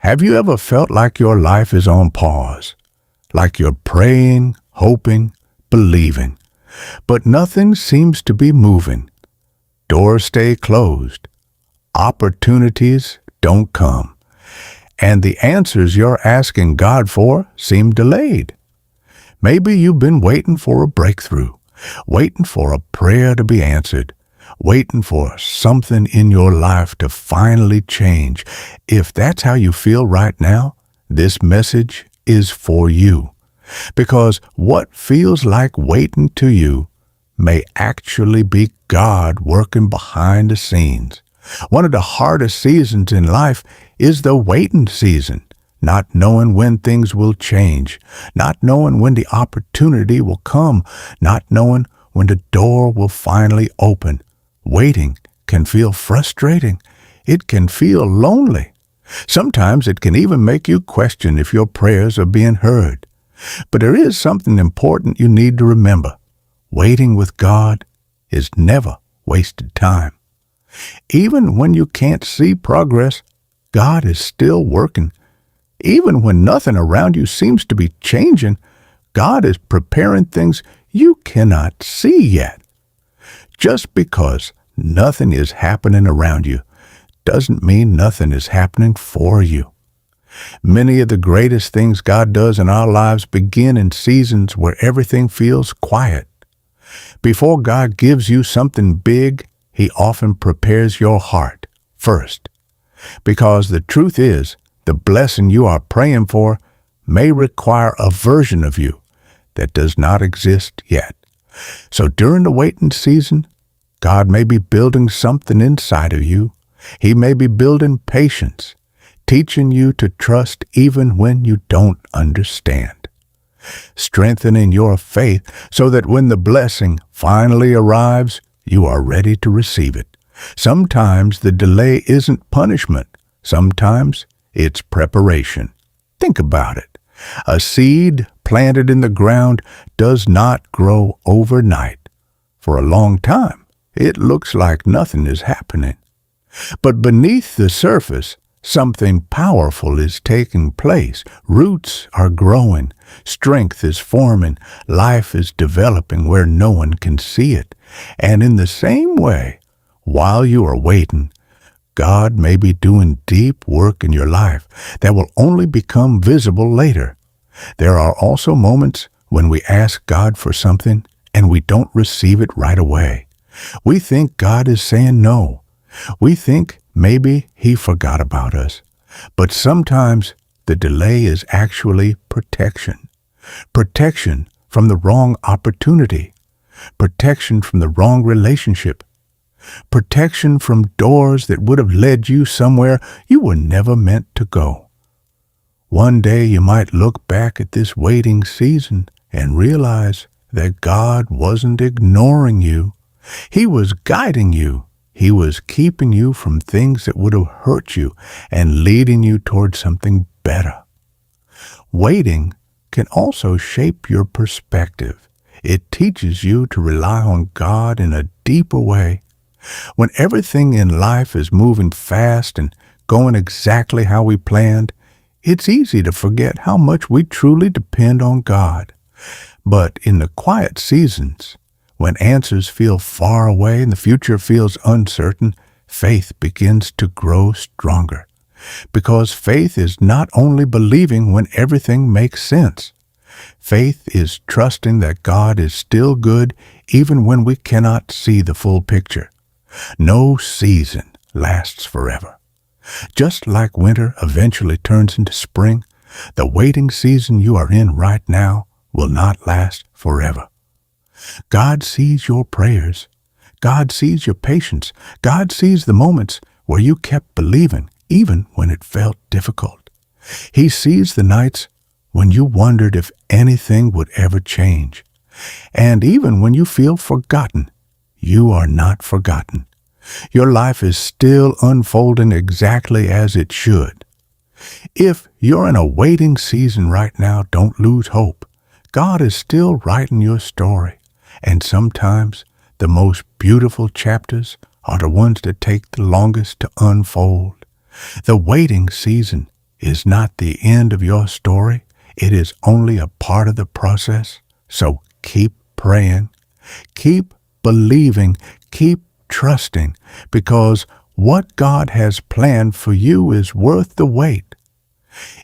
Have you ever felt like your life is on pause? Like you're praying, hoping, believing, but nothing seems to be moving. Doors stay closed. Opportunities don't come. And the answers you're asking God for seem delayed. Maybe you've been waiting for a breakthrough, waiting for a prayer to be answered, waiting for something in your life to finally change. If that's how you feel right now, this message is for you. Because what feels like waiting to you may actually be God working behind the scenes. One of the hardest seasons in life is the waiting season, not knowing when things will change, not knowing when the opportunity will come, not knowing when the door will finally open. Waiting can feel frustrating. It can feel lonely. Sometimes it can even make you question if your prayers are being heard. But there is something important you need to remember. Waiting with God is never wasted time. Even when you can't see progress, God is still working. Even when nothing around you seems to be changing, God is preparing things you cannot see yet. Just because nothing is happening around you doesn't mean nothing is happening for you. Many of the greatest things God does in our lives begin in seasons where everything feels quiet. Before God gives you something big, He often prepares your heart first. Because the truth is, the blessing you are praying for may require a version of you that does not exist yet. So during the waiting season, God may be building something inside of you. He may be building patience, teaching you to trust even when you don't understand, strengthening your faith so that when the blessing finally arrives, you are ready to receive it. Sometimes the delay isn't punishment. Sometimes it's preparation. Think about it. A seed planted in the ground does not grow overnight. For a long time, it looks like nothing is happening. But beneath the surface, something powerful is taking place. Roots are growing. Strength is forming. Life is developing where no one can see it. And in the same way, while you are waiting, God may be doing deep work in your life that will only become visible later. There are also moments when we ask God for something and we don't receive it right away. We think God is saying no. We think maybe He forgot about us. But sometimes the delay is actually protection. Protection from the wrong opportunity. Protection from the wrong relationship. Protection from doors that would have led you somewhere you were never meant to go. One day you might look back at this waiting season and realize that God wasn't ignoring you. He was guiding you. He was keeping you from things that would have hurt you and leading you towards something better. Waiting can also shape your perspective. It teaches you to rely on God in a deeper way. When everything in life is moving fast and going exactly how we planned, it's easy to forget how much we truly depend on God. But in the quiet seasons, when answers feel far away and the future feels uncertain, faith begins to grow stronger. Because faith is not only believing when everything makes sense. Faith is trusting that God is still good even when we cannot see the full picture. No season lasts forever. Just like winter eventually turns into spring, the waiting season you are in right now will not last forever. God sees your prayers. God sees your patience. God sees the moments where you kept believing even when it felt difficult. He sees the nights when you wondered if anything would ever change. And even when you feel forgotten, you are not forgotten. Your life is still unfolding exactly as it should. If you're in a waiting season right now, don't lose hope. God is still writing your story. And sometimes the most beautiful chapters are the ones that take the longest to unfold. The waiting season is not the end of your story. It is only a part of the process. So keep praying, keep believing, keep trusting, because what God has planned for you is worth the wait.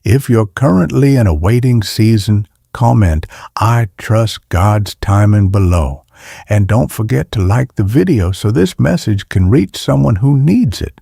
If you're currently in a waiting season, comment, "I trust God's timing" below. And don't forget to like the video so this message can reach someone who needs it.